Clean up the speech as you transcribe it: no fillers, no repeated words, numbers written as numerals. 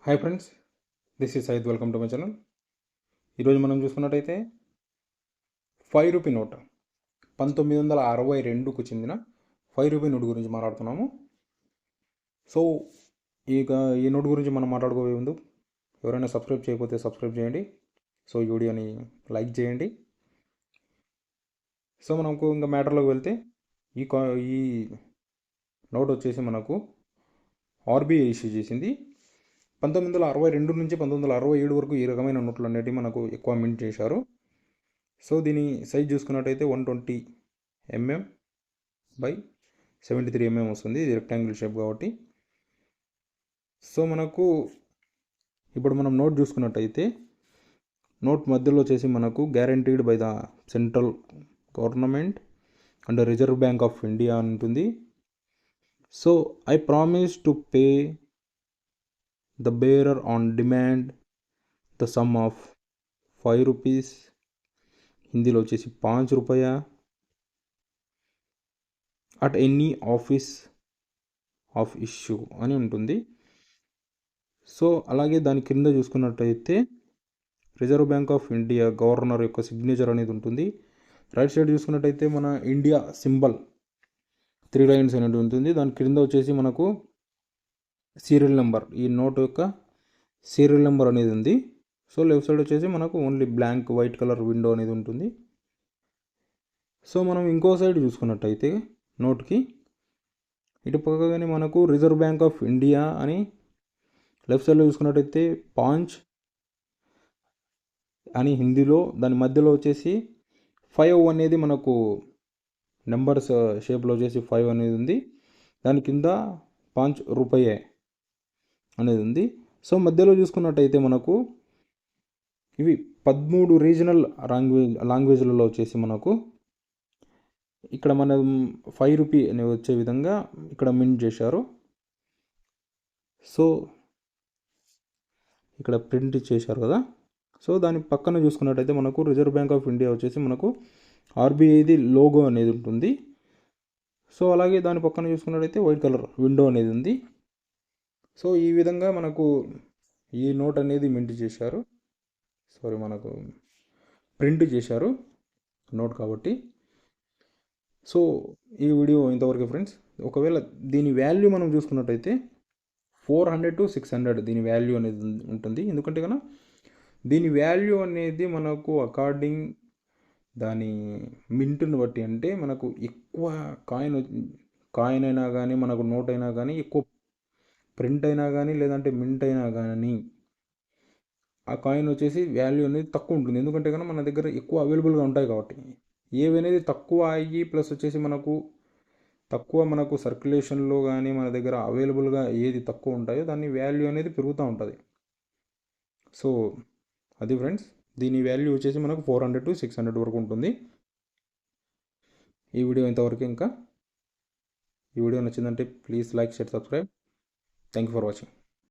Hi friends, this is Syed. Welcome to my channel. ఈరోజు మనం చూసుకున్నట్టయితే 5 రూపీ నోట్ 1962కు చెందిన 5 రూపీ నోట్ గురించి మాట్లాడుతున్నాము. సో ఇక ఈ నోట్ గురించి మనం మాట్లాడుకోబోయే ముందు ఎవరైనా సబ్స్క్రైబ్ చేయకపోతే సబ్స్క్రైబ్ చేయండి. సో ఈ వీడియోని లైక్ చేయండి. సో మనకు ఇంకా మ్యాటర్లోకి వెళ్తే ఈ నోట్ వచ్చేసి మనకు ఆర్బీఐ ఇష్యూ చేసింది. 1962 నుంచి 1967 వరకు ఈ రకమైన నోట్లు అనేటివి మనకు ఎక్కువ మింట్ చేశారు. సో దీని సైజ్ చూసుకున్నట్టయితే 120 mm బై 73 mm వస్తుంది. ఇది రెక్టాంగిల్ షేప్ కాబట్టి. సో మనకు ఇప్పుడు మనం నోట్ చూసుకున్నట్టయితే నోట్ మధ్యలో వచ్చేసి మనకు guaranteed by the central government and reserve bank of India అని ఉంటుంది. So I promise to pay the bearer on demand the sum of 5 rupees, హిందీలో వచ్చేసి 5 రూపాయ, at any office of issue అని ఉంటుంది. సో అలాగే దాని క్రింద చూసుకున్నట్టయితే reserve bank of India governor యొక్క సిగ్నేచర్ అనేది ఉంటుంది. రైట్ సైడ్ చూసుకున్నట్టయితే మన ఇండియా సింబల్ 3 లైన్స్ అనేది ఉంటుంది. దాని క్రింద వచ్చేసి మనకు సీరియల్ నెంబర్, ఈ నోట్ యొక్క సీరియల్ నెంబర్ అనేది ఉంది. సో లెఫ్ట్ సైడ్ వచ్చేసి మనకు only blank white colour window అనేది ఉంటుంది. సో మనం ఇంకో సైడ్ చూసుకున్నట్టయితే నోట్కి ఇటు పక్కగానే మనకు రిజర్వ్ బ్యాంక్ ఆఫ్ ఇండియా అని లెఫ్ట్ సైడ్లో చూసుకున్నట్టయితే పాంచ్ అని హిందీలో, దాని మధ్యలో వచ్చేసి 5 అనేది మనకు నెంబర్స్ షేప్లో వచ్చేసి 5 అనేది ఉంది. దాని కింద 5 రూపాయే అనేది ఉంది. సో మధ్యలో చూసుకున్నట్టయితే మనకు ఇవి 13 రీజనల్ లాంగ్వేజ్లలో వచ్చేసి మనకు ఇక్కడ మనం 5 రూపీ అని వచ్చే విధంగా ఇక్కడ మింట్ చేశారు. సో ఇక్కడ ప్రింట్ చేశారు కదా. సో దాని పక్కన చూసుకున్నట్టయితే మనకు రిజర్వ్ బ్యాంక్ ఆఫ్ ఇండియా వచ్చేసి మనకు ఆర్బీఐది లోగో అనేది ఉంటుంది. సో అలాగే దాని పక్కన చూసుకున్నట్టయితే వైట్ కలర్ విండో అనేది ఉంది. సో ఈ విధంగా మనకు ఈ నోట్ అనేది మింట్ చేశారు, మనకు ప్రింట్ చేశారు నోట్ కాబట్టి. సో ఈ వీడియో ఇంతవరకు ఫ్రెండ్స్. ఒకవేళ దీని వాల్యూ మనం చూసుకున్నట్టయితే 400 to 600 దీని వాల్యూ అనేది ఉంటుంది. ఎందుకంటే కన్నా దీని వాల్యూ అనేది మనకు అకార్డింగ్ దాని మింట్ని బట్టి, అంటే మనకు ఎక్కువ కాయిన్ అయినా కానీ మనకు నోట్ అయినా కానీ ఎక్కువ ప్రింట్ అయినా కానీ లేదంటే మింట్ అయినా కానీ ఆ కాయిన్ వచ్చేసి వాల్యూ అనేది తక్కువ ఉంటుంది. ఎందుకంటే కన్నా మన దగ్గర ఎక్కువ అవైలబుల్గా ఉంటాయి కాబట్టి. ఏవి అనేది తక్కువ అయ్యి ప్లస్ వచ్చేసి మనకు సర్క్యులేషన్లో కానీ మన దగ్గర అవైలబుల్గా ఏది తక్కువ ఉంటాయో దాని వాల్యూ అనేది పెరుగుతూ ఉంటుంది. సో అది ఫ్రెండ్స్, దీని వాల్యూ వచ్చేసి మనకు 400 to 600 వరకు ఉంటుంది. ఈ వీడియో ఇంతవరకు. ఇంకా ఈ వీడియో నచ్చిందంటే please like, share, subscribe. Thank you for watching.